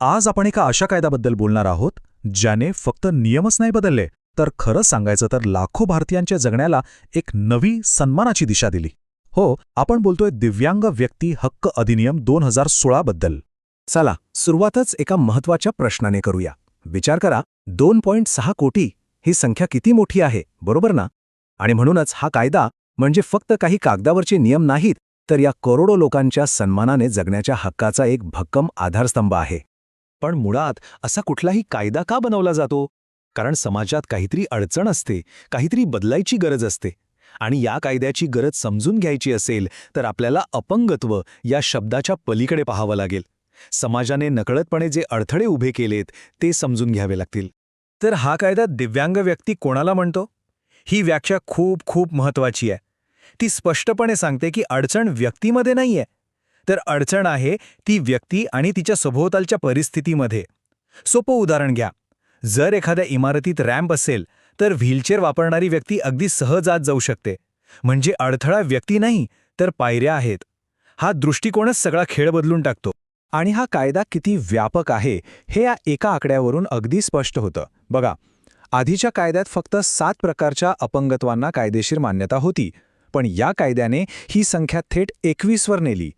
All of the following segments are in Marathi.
आज आपण एका अशा कायद्याबद्दल बोलणार आहोत ज्याने फक्त नियमच नाही बदलले, तर खरं सांगायचं तर लाखो भारतीयांच्या जगण्याला एक नवी सन्मानाची दिशा दिली. हो, आपण बोलतोय दिव्यांग व्यक्ती हक्क अधिनियम 2016 बद्दल. चला सुरुवातच एका महत्वाच्या प्रश्नाने करूया. विचार करा, 2.6 कोटी ही संख्या किती मोठी आहे, बरोबर ना? आणि म्हणूनच हा कायदा म्हणजे फक्त काही कागदावरचे नियम नाहीत, तर या करोडो लोकांच्या सन्मानाने जगण्याच्या हक्काचा एक भक्कम आधारस्तंभ आहे. पण मुळात असा कुठलाही कायदा का बनवला जातो? कारण समाजात काहीतरी अडचण असते, काहीतरी बदलायची गरज असते. आणि या कायद्याची गरज समजून घ्यायची असेल तर आपल्याला अपंगत्व या शब्दाच्या पलीकडे पाहावं लागेल. समाजाने नकळतपणे जे अडथळे उभे केलेत ते समजून घ्यावे लागतील. तर हा कायदा दिव्यांग व्यक्ती कोणाला म्हणतो? ही व्याख्या खूप खूप महत्वाची आहे. ती स्पष्टपणे सांगते की अडचण व्यक्तीमध्ये नाहीये, तर अडचण आहे ती व्यक्ती आणि तिच्या सभोवतालच्या परिस्थितीमध्ये. सोपं उदाहरण घ्या. जर एखाद्या इमारतीत रॅम्प असेल तर व्हीलचेअर वापरणारी व्यक्ती अगदी सहज आत जाऊ शकते. म्हणजे अडथळा व्यक्ती नाही, तर पायऱ्या आहेत. हा दृष्टिकोनच सगळा खेळ बदलून टाकतो. आणि हा कायदा किती व्यापक आहे हे या एका आकड्यावरून अगदी स्पष्ट होतं. बघा, आधीच्या कायद्यात फक्त 7 प्रकारच्या अपंगत्वांना कायदेशीर मान्यता होती, पण या कायद्याने ही संख्या थेट 21 वर नेली.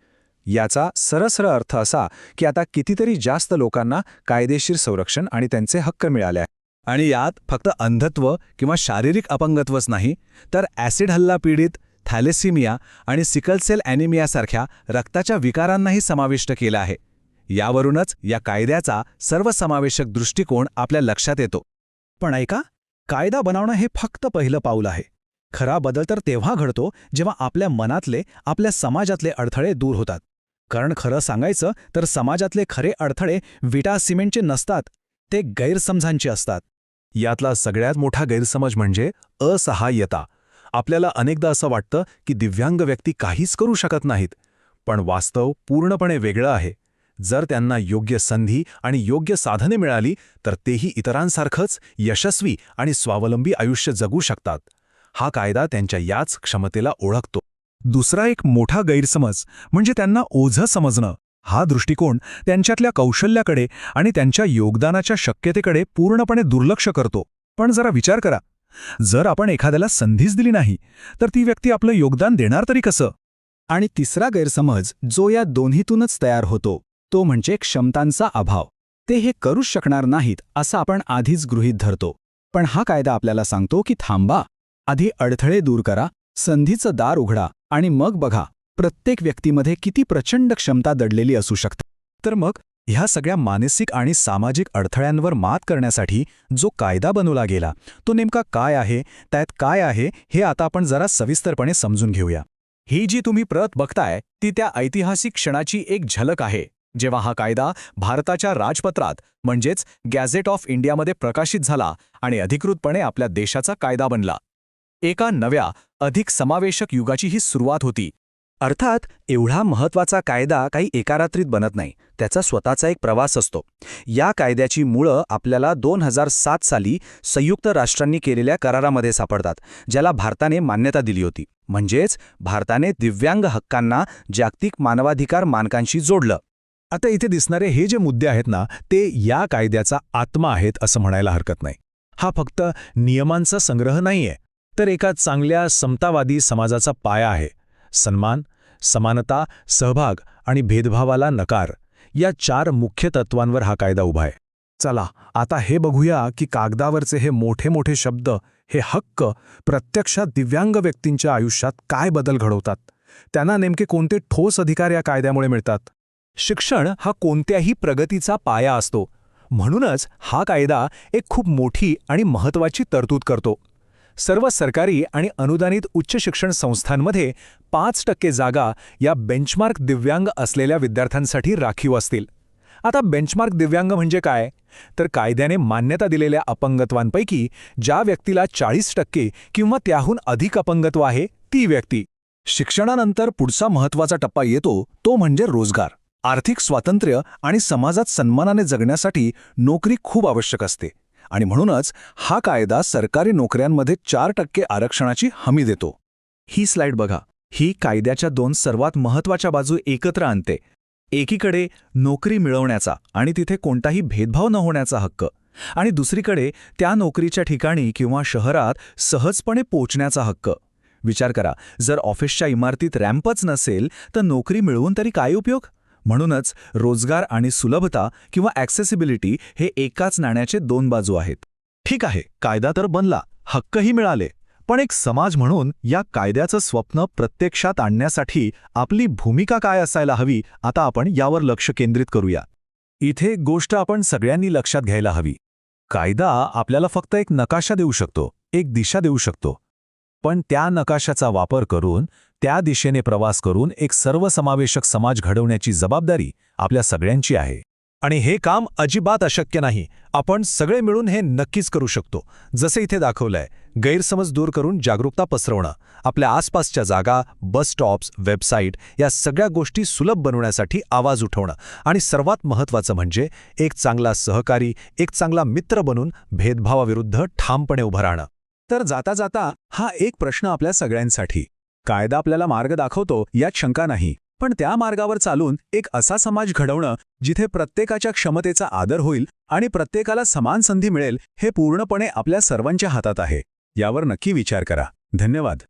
याचा सरळ अर्थ असा की आता कितीतरी जास्त लोकांना कायदेशीर संरक्षण आणि त्यांचे हक्क मिळाले आहेत. आणि यात फक्त अंधत्व किंवा शारीरिक अपंगत्वच नाही, तर ॲसिड हल्ला पीडित, थॅलेसिमिया आणि सिकल सेल ॲनिमियासारख्या रक्ताच्या विकारांनाही समाविष्ट केलं आहे. यावरूनच या कायद्याचा सर्वसमावेशक दृष्टिकोन आपल्या लक्षात येतो. पण ऐका, कायदा बनवणं हे फक्त पहिलं पाऊल आहे. खरा बदल तर तेव्हा घडतो जेव्हा आपल्या मनातले, आपल्या समाजातले अडथळे दूर होतात. कारण खरं सांगायचं तर समाजातले खरे अडथळे विटा सिमेंटचे नसतात, ते गैरसमजांचे असतात. यातला सगळ्यात मोठा गैरसमज म्हणजे असहाय्यता. आपल्याला अनेकदा असं वाटतं की दिव्यांग व्यक्ती काहीच करू शकत नाहीत, पण वास्तव पूर्णपणे वेगळं आहे. जर त्यांना योग्य संधी आणि योग्य साधने मिळाली तर तेही इतरांसारखंच यशस्वी आणि स्वावलंबी आयुष्य जगू शकतात. हा कायदा त्यांच्या याच क्षमतेला ओळखतो. दुसरा एक मोठा गैरसमज म्हणजे त्यांना ओझं समजणं. हा दृष्टिकोन त्यांच्यातल्या कौशल्याकडे आणि त्यांच्या योगदानाच्या शक्यतेकडे पूर्णपणे दुर्लक्ष करतो. पण जरा विचार करा, जर आपण एखाद्याला संधीच दिली नाही तर ती व्यक्ती आपलं योगदान देणार तरी कसं? आणि तिसरा गैरसमज जो या दोन्हीतूनच तयार होतो तो म्हणजे क्षमतांचा अभाव. ते हे करूच शकणार नाहीत असं आपण आधीच गृहीत धरतो. पण हा कायदा आपल्याला सांगतो की थांबा, आधी अडथळे दूर करा, संधीचं दार उघडा आणि मग बघा प्रत्येक व्यक्तीमध्ये किती प्रचंड क्षमता दडलेली असू शकते. तर मग ह्या सगळ्या मानसिक आणि सामाजिक अडथळ्यांवर मात करण्यासाठी जो कायदा बनवला गेला तो नेमका काय आहे, त्यात काय आहे हे आता आपण जरा सविस्तरपणे समजून घेऊया. ही जी तुम्ही प्रत बघताय ती त्या ऐतिहासिक क्षणाची एक झलक आहे, जेव्हा हा कायदा भारताच्या राजपत्रात म्हणजेच गॅझेट ऑफ इंडियामध्ये प्रकाशित झाला आणि अधिकृतपणे आपल्या देशाचा कायदा बनला. एका नव्या, अधिक समावेशक युगाची ही सुरुवात होती. अर्थात एवढा महत्त्वाचा कायदा काही एका रात्रीत बनत नाही, त्याचा स्वतःचा एक प्रवास असतो. या कायद्याची मुळं आपल्याला 2007 साली संयुक्त राष्ट्रांनी केलेल्या करारामध्ये सापडतात, ज्याला भारताने मान्यता दिली होती. म्हणजेच भारताने दिव्यांग हक्कांना जागतिक मानवाधिकार मानकांशी जोडलं. आता इथे दिसणारे हे जे मुद्दे आहेत ना, ते या कायद्याचा आत्मा आहेत असं म्हणायला हरकत नाही. हा फक्त नियमांचा संग्रह नाहीये, तर एका चांगल्या समतावादी समाजाचा पाया आहे. सन्मान, समानता, सहभाग आणि भेदभावाला नकार या 4 मुख्य तत्वांवर हा कायदा उभा आहे. चला आता हे बघूया की कागदावरचे हे मोठे मोठे शब्द, हे हक्क प्रत्यक्षात दिव्यांग व्यक्तींच्या आयुष्यात काय बदल घडवतात. त्यांना नेमके कोणते ठोस अधिकार या कायद्यामुळे मिळतात. शिक्षण हा कोणत्याही प्रगतीचा पाया असतो, म्हणूनच हा कायदा एक खूप मोठी आणि महत्त्वाची तरतूद करतो. सर्व सरकारी आणि अनुदानित उच्च शिक्षण संस्थांमध्ये 5% जागा या बेंचमार्क दिव्यांग असलेल्या विद्यार्थ्यांसाठी राखीव असतील. आता बेंचमार्क दिव्यांग म्हणजे काय? तर कायद्याने मान्यता दिलेल्या अपंगत्वांपैकी ज्या व्यक्तीला 40% किंवा त्याहून अधिक अपंगत्व आहे ती व्यक्ती. शिक्षणानंतर पुढचा महत्त्वाचा टप्पा येतो तो म्हणजे रोजगार. आर्थिक स्वातंत्र्य आणि समाजात सन्मानाने जगण्यासाठी नोकरी खूप आवश्यक असते, आणि म्हणूनच हा कायदा सरकारी नोकऱ्यांमध्ये 4% आरक्षणाची हमी देतो. ही स्लाइड बघा, ही कायद्याच्या 2 सर्वात महत्त्वाच्या बाजू एकत्र आणते. एकीकडे नोकरी मिळवण्याचा आणि तिथे कोणताही भेदभाव न होण्याचा हक्क, आणि दुसरीकडे त्या नोकरीच्या ठिकाणी किंवा शहरात सहजपणे पोचण्याचा हक्क. विचार करा, जर ऑफिसच्या इमारतीत रॅम्पच नसेल तर नोकरी मिळवून तरी काय उपयोग? म्हणूनच रोजगार आणि सुलभता किंवा ॲक्सेसिबिलिटी हे एकाच नाण्याचे दोन बाजू आहेत. ठीक आहे, कायदा तर बनला, हक्कही मिळाले, पण एक समाज म्हणून या कायद्याचं स्वप्न प्रत्यक्षात आणण्यासाठी आपली भूमिका काय असायला हवी, आता आपण यावर लक्ष केंद्रित करूया. इथे गोष्ट आपण सगळ्यांनी लक्षात घ्यायला हवी. कायदा आपल्याला फक्त एक नकाशा देऊ शकतो, एक दिशा देऊ शकतो. पण त्या नकाशाचा वापर करून, त्या दिशेने प्रवास करून एक सर्वसमावेशक समाज घडवण्याची जबाबदारी आपल्या सगळ्यांची आहे. आणि हे काम अजिबात अशक्य नाही. आपण सगळे मिळून हे नक्कीच करू शकतो. जसे इथे दाखवलंय, गैरसमज दूर करून जागरूकता पसरवणं, आपल्या आसपासच्या जागा, बस स्टॉप्स, वेबसाईट या सगळ्या गोष्टी सुलभ बनवण्यासाठी आवाज उठवणं, आणि सर्वात महत्त्वाचं म्हणजे एक चांगला सहकारी, एक चांगला मित्र बनून भेदभावाविरुद्ध ठामपणे उभं राहणं. तर जाता जाता हा एक प्रश्न आपल्या सगळ्यांसाठी. कायदा आपल्याला मार्ग दाखवतो यात शंका नाही, पण त्या मार्गावर चालून एक असा समाज घडवणं जिथे प्रत्येकाच्या क्षमतेचा आदर होईल आणि प्रत्येकाला समान संधी मिळेल, हे पूर्णपणे आपल्या सर्वांच्या हातात आहे. यावर नक्की विचार करा. धन्यवाद.